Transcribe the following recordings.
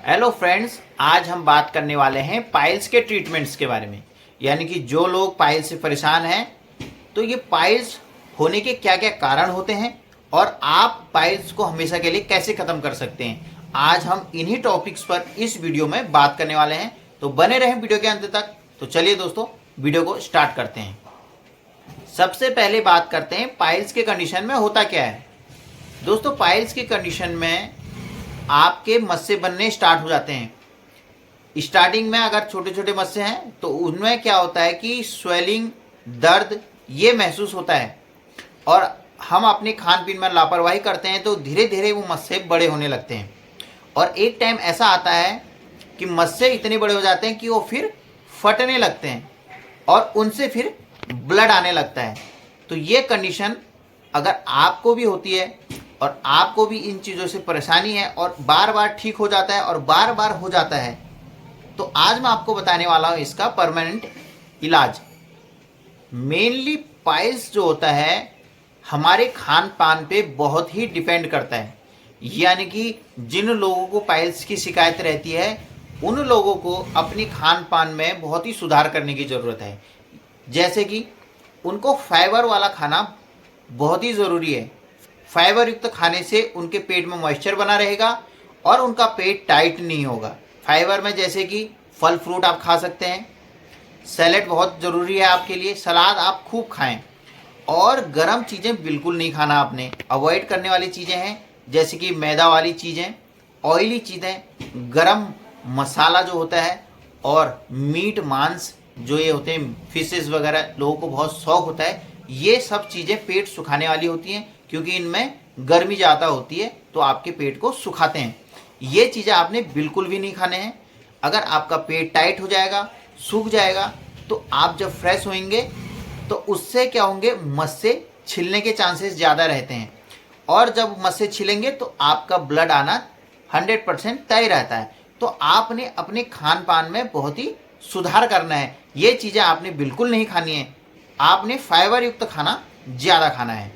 Hello friends, आज हम बात करने वाले हैं पाइल्स के ट्रीटमेंट्स के बारे में। यानी कि जो लोग पाइल्स से परेशान हैं तो ये पाइल्स होने के क्या क्या कारण होते हैं और आप पाइल्स को हमेशा के लिए कैसे ख़त्म कर सकते हैं। आज हम इन्हीं टॉपिक्स पर इस वीडियो में बात करने वाले हैं, तो बने रहें वीडियो के अंत तक। तो चलिए दोस्तों, वीडियो को स्टार्ट करते हैं। सबसे पहले बात करते हैं पाइल्स के कंडीशन में होता क्या है। दोस्तों, पाइल्स की कंडीशन में आपके मस्से बनने स्टार्ट हो जाते हैं। स्टार्टिंग में अगर छोटे छोटे मस्से हैं तो उनमें क्या होता है कि स्वेलिंग, दर्द ये महसूस होता है, और हम अपने खान पीन में लापरवाही करते हैं तो धीरे धीरे वो मस्से बड़े होने लगते हैं। और एक टाइम ऐसा आता है कि मस्से इतने बड़े हो जाते हैं कि वो फिर फटने लगते हैं और उनसे फिर ब्लड आने लगता है। तो ये कंडीशन अगर आपको भी होती है और आपको भी इन चीज़ों से परेशानी है और बार बार ठीक हो जाता है और बार बार हो जाता है, तो आज मैं आपको बताने वाला हूँ इसका परमानेंट इलाज। मेनली पाइल्स जो होता है हमारे खान पान पे बहुत ही डिपेंड करता है। यानी कि जिन लोगों को पाइल्स की शिकायत रहती है उन लोगों को अपनी खान पान में बहुत ही सुधार करने की ज़रूरत है। जैसे कि उनको फाइबर वाला खाना बहुत ही ज़रूरी है। फाइबर युक्त खाने से उनके पेट में मॉइस्चर बना रहेगा और उनका पेट टाइट नहीं होगा। फाइबर में जैसे कि फल फ्रूट आप खा सकते हैं, सैलेड बहुत ज़रूरी है आपके लिए, सलाद आप खूब खाएं, और गर्म चीज़ें बिल्कुल नहीं खाना। आपने अवॉइड करने वाली चीज़ें हैं जैसे कि मैदा वाली चीज़ें, ऑयली चीज़ें, गरम मसाला जो होता है, और मीट मांस जो ये होते हैं, फिशेस वगैरह लोगों को बहुत शौक होता है। ये सब चीज़ें पेट सुखाने वाली होती हैं क्योंकि इनमें गर्मी ज़्यादा होती है तो आपके पेट को सुखाते हैं। ये चीज़ें आपने बिल्कुल भी नहीं खाने हैं। अगर आपका पेट टाइट हो जाएगा, सूख जाएगा, तो आप जब फ्रेश होंगे तो उससे क्या होंगे, मस्से छिलने के चांसेस ज़्यादा रहते हैं, और जब मस्से छिलेंगे तो आपका ब्लड आना 100% तय रहता है। तो आपने अपने खान पान में बहुत ही सुधार करना है। ये चीज़ें आपने बिल्कुल नहीं खानी है। आपने फाइबर युक्त खाना ज़्यादा खाना है।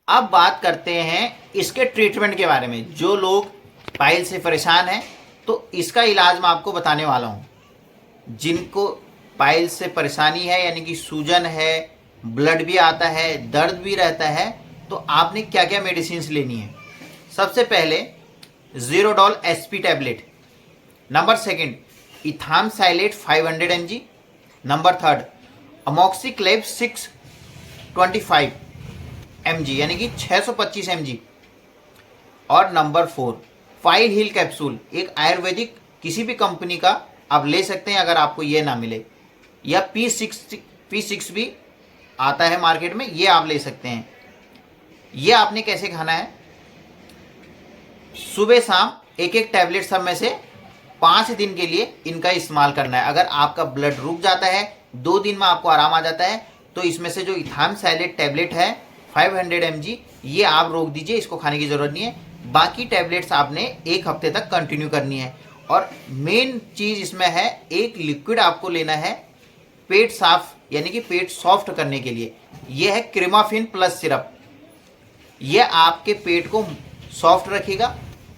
अब बात करते हैं इसके ट्रीटमेंट के बारे में। जो लोग पाइल से परेशान हैं तो इसका इलाज मैं आपको बताने वाला हूँ। जिनको पाइल से परेशानी है, यानी कि सूजन है, ब्लड भी आता है, दर्द भी रहता है, तो आपने क्या क्या मेडिसिन लेनी है। सबसे पहले Zerodol SP tablet. Number second, ethamsylate 500 mg। Number third, Amoxiclav 625 mg यानी कि 625 mg। और नंबर 4, फाइल हील कैप्सूल, एक आयुर्वेदिक किसी भी कंपनी का आप ले सकते हैं अगर आपको ये ना मिले, या P6 भी आता है मार्केट में, ये आप ले सकते हैं। ये आपने कैसे खाना है, सुबह शाम एक एक टैबलेट सब में से 5 दिन के लिए इनका इस्तेमाल करना है। अगर आपका ब्लड रुक जाता है, 2 दिन में आपको आराम आ जाता है, तो इसमें से जो इथामसाइलेट टैबलेट है 500 mg, ये आप रोक दीजिए, इसको खाने की ज़रूरत नहीं है। बाकी टैबलेट्स आपने 1 हफ्ते तक कंटिन्यू करनी है। और मेन चीज़ इसमें है, एक लिक्विड आपको लेना है पेट साफ यानी कि पेट सॉफ्ट करने के लिए। यह है क्रीमाफिन प्लस सिरप। यह आपके पेट को सॉफ्ट रखेगा,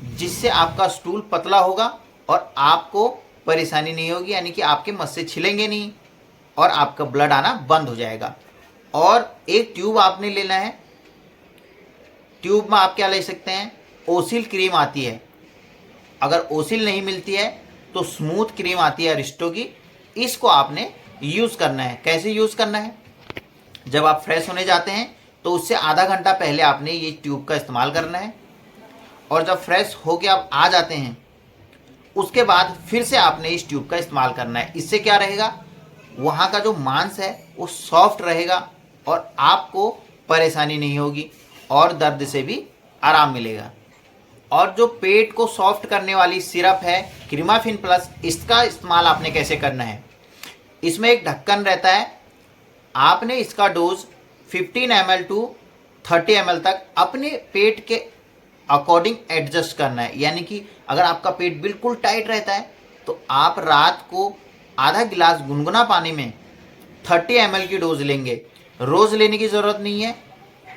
जिससे आपका स्टूल पतला होगा और आपको परेशानी नहीं होगी, यानी कि आपके मस्से छिलेंगे नहीं और आपका ब्लड आना बंद हो जाएगा। और एक ट्यूब आपने लेना है। ट्यूब में आप क्या ले सकते हैं, ओसिल क्रीम आती है। अगर ओसिल नहीं मिलती है तो स्मूथ क्रीम आती है अरिस्टो की, इसको आपने यूज़ करना है। कैसे यूज़ करना है, जब आप फ्रेश होने जाते हैं तो उससे आधा घंटा पहले आपने ये ट्यूब का इस्तेमाल करना है, और जब फ्रेश होके आप आ जाते हैं उसके बाद फिर से आपने इस ट्यूब का इस्तेमाल करना है। इससे क्या रहेगा, वहाँ का जो मांस है वो सॉफ्ट रहेगा और आपको परेशानी नहीं होगी और दर्द से भी आराम मिलेगा। और जो पेट को सॉफ्ट करने वाली सिरप है क्रीमाफिन प्लस, इसका इस्तेमाल आपने कैसे करना है, इसमें एक ढक्कन रहता है। आपने इसका डोज 15 ml टू 30 ml तक अपने पेट के अकॉर्डिंग एडजस्ट करना है। यानी कि अगर आपका पेट बिल्कुल टाइट रहता है तो आप रात को आधा गिलास गुनगुना पानी में 30 ml की डोज लेंगे। रोज़ लेने की ज़रूरत नहीं है।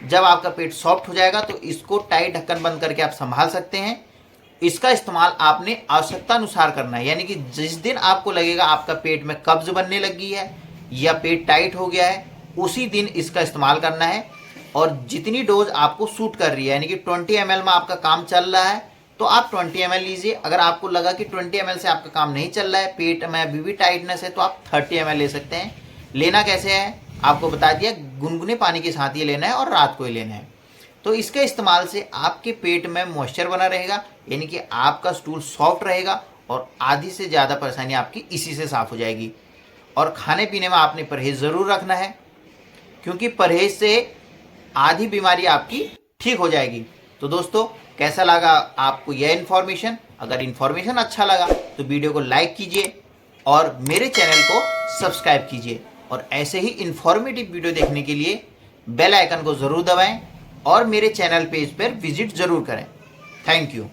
जब आपका पेट सॉफ्ट हो जाएगा तो इसको टाइट ढक्कन बंद करके आप संभाल सकते हैं इसका इस्तेमाल आपने आवश्यकता अनुसार करना है, यानी कि जिस दिन आपको लगेगा आपका पेट में कब्ज बनने लगी है या पेट टाइट हो गया है, उसी दिन इसका इस्तेमाल करना है। और जितनी डोज आपको सूट कर रही है, यानी कि 20 ml में आपका काम चल रहा है तो आप 20 ml लीजिए। अगर आपको लगा कि 20 ml से आपका काम नहीं चल रहा है, पेट में अभी भी टाइटनेस है, तो आप 30 ml ले सकते हैं। लेना कैसे है आपको बता दिया, गुनगुने पानी के साथ ये लेना है और रात को ही लेना है। तो इसके इस्तेमाल से आपके पेट में मॉइस्चर बना रहेगा, यानी कि आपका स्टूल सॉफ्ट रहेगा और आधी से ज़्यादा परेशानी आपकी इसी से साफ़ हो जाएगी। और खाने पीने में आपने परहेज़ ज़रूर रखना है, क्योंकि परहेज़ से आधी बीमारी आपकी ठीक हो जाएगी। तो दोस्तों, कैसा लगा आपको यह इन्फॉर्मेशन? अगर इन्फॉर्मेशन अच्छा लगा तो वीडियो को लाइक कीजिए और मेरे चैनल को सब्सक्राइब कीजिए। और ऐसे ही इन्फॉर्मेटिव वीडियो देखने के लिए बेल आइकन को ज़रूर दबाएं और मेरे चैनल पेज पर विजिट ज़रूर करें। Thank you.